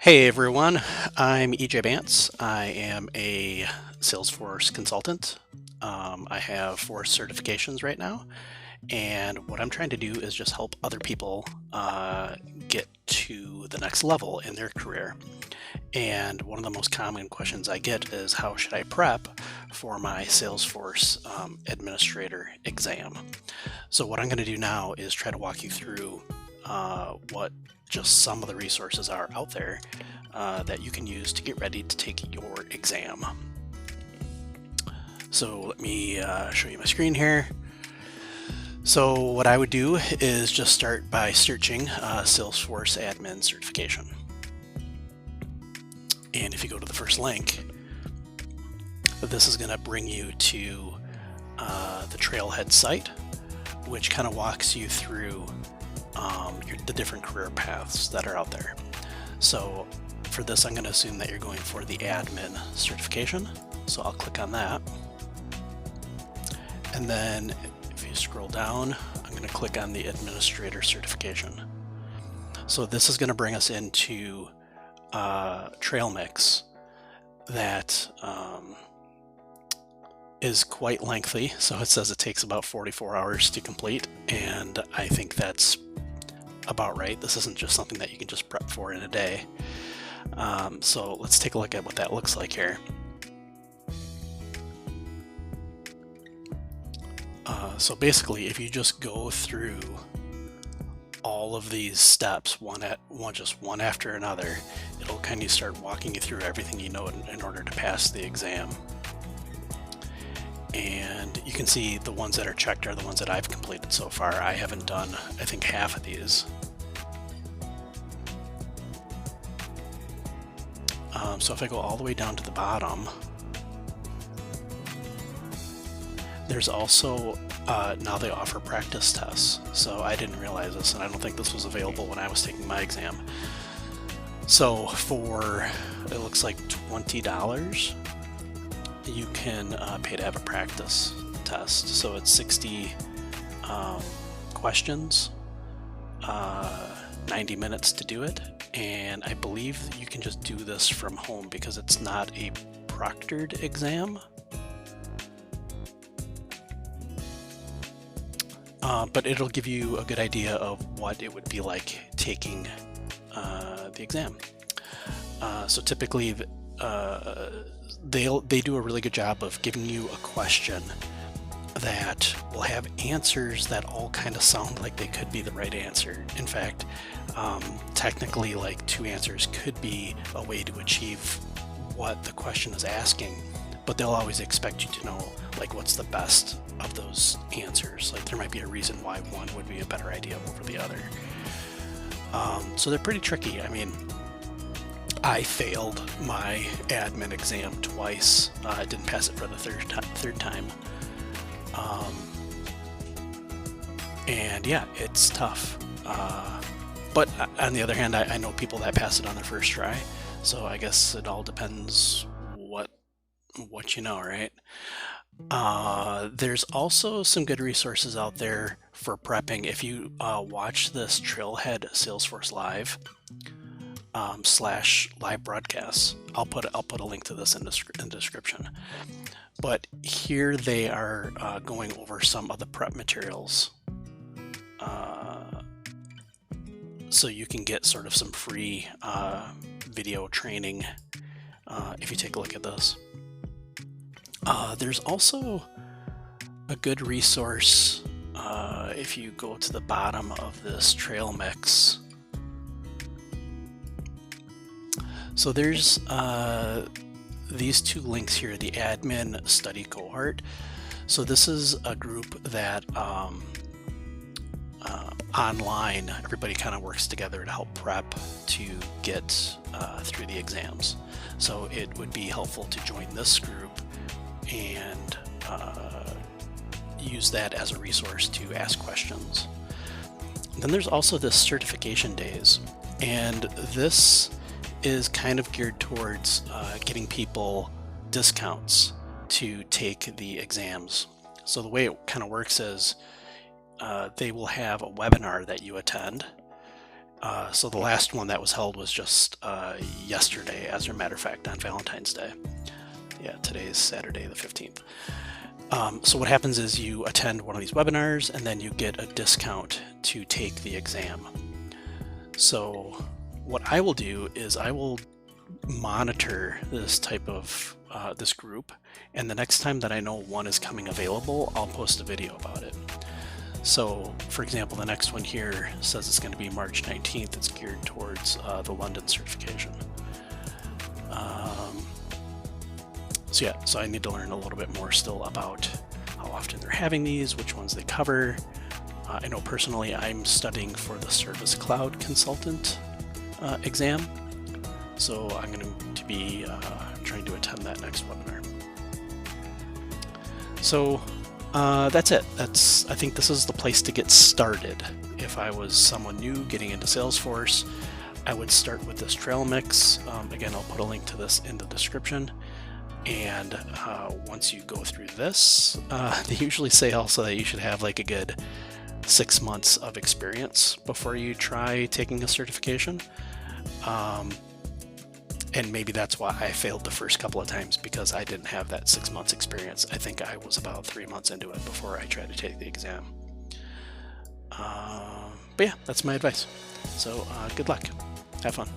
Hey everyone, I'm EJ Bance. I am a Salesforce consultant. I have 4 certifications right now, and what I'm trying to do is just help other people get to the next level in their career. And one of the most common questions I get is how should I prep for my Salesforce administrator exam? So what I'm going to do now is try to walk you through what just some of the resources are out there that you can use to get ready to take your exam. So let me show you my screen here. So what I would do is just start by searching Salesforce Admin Certification. And if you go to the first link, this is going to bring you to the Trailhead site, which kind of walks you through the different career paths that are out there. So for this, I'm going to assume that you're going for the admin certification. So I'll click on that. And then if you scroll down, I'm going to click on the administrator certification. So this is going to bring us into Trail Mix that is quite lengthy. So it says it takes about 44 hours to complete. And I think that's about right. This isn't just something that you can just prep for in a day. So let's take a look at what that looks like here. So basically, if you just go through all of these steps one after another, it'll kind of start walking you through everything you know in order to pass the exam. And you can see the ones that are checked are the ones that I've completed so far. I haven't done, I think, half of these. So if I go all the way down to the bottom, there's also, now they offer practice tests. So I didn't realize this, and I don't think this was available when I was taking my exam. So for, it looks like $20, you can pay to have a practice test. So it's 60 questions, 90 minutes to do it. And I believe that you can just do this from home because it's not a proctored exam. But it'll give you a good idea of what it would be like taking the exam. So typically they do a really good job of giving you a question that will have answers that all kind of sound like they could be the right answer. In fact, technically, like 2 answers could be a way to achieve what the question is asking, but they'll always expect you to know like what's the best of those answers. Like there might be a reason why one would be a better idea over the other. So they're pretty tricky. I mean, I failed my admin exam twice. I didn't pass it for the third time. And yeah, it's tough. But on the other hand, I know people that pass it on their first try. So I guess it all depends what you know, right? There's also some good resources out there for prepping. If you watch this Trailhead Salesforce Live / live broadcasts, I'll put a link to this in the description. But here they are going over some of the prep materials. So you can get sort of some free video training if you take a look at this. There's also a good resource if you go to the bottom of this Trail Mix. So there's these 2 links here, the Admin Study Cohort. So this is a group that online, everybody kind of works together to help prep to get through the exams. So it would be helpful to join this group and use that as a resource to ask questions. Then there's also this certification days, and this is kind of geared towards getting people discounts to take the exams. So the way it kind of works is they will have a webinar that you attend, So the last one that was held was just yesterday, as a matter of fact, on Valentine's Day. Yeah, today is Saturday the 15th. So what happens is you attend one of these webinars and then you get a discount to take the exam. So what I will do is I will monitor this type of this group, and the next time that I know one is coming available, I'll post a video about it. So for example, the next one here says it's going to be March 19th. It's geared towards the London certification. So I need to learn a little bit more still about how often they're having these, which ones they cover. I know personally I'm studying for the Service Cloud Consultant exam, so I'm going to be trying to attend that next webinar. So that's it. I think this is the place to get started. If I was someone new getting into Salesforce, I would start with this trail mix. Again, I'll put a link to this in the description. And once you go through this, they usually say also that you should have like a good 6 months of experience before you try taking a certification. And maybe that's why I failed the first couple of times, because I didn't have that 6 months experience. I think I was about 3 months into it before I tried to take the exam. But yeah, that's my advice. So good luck. Have fun.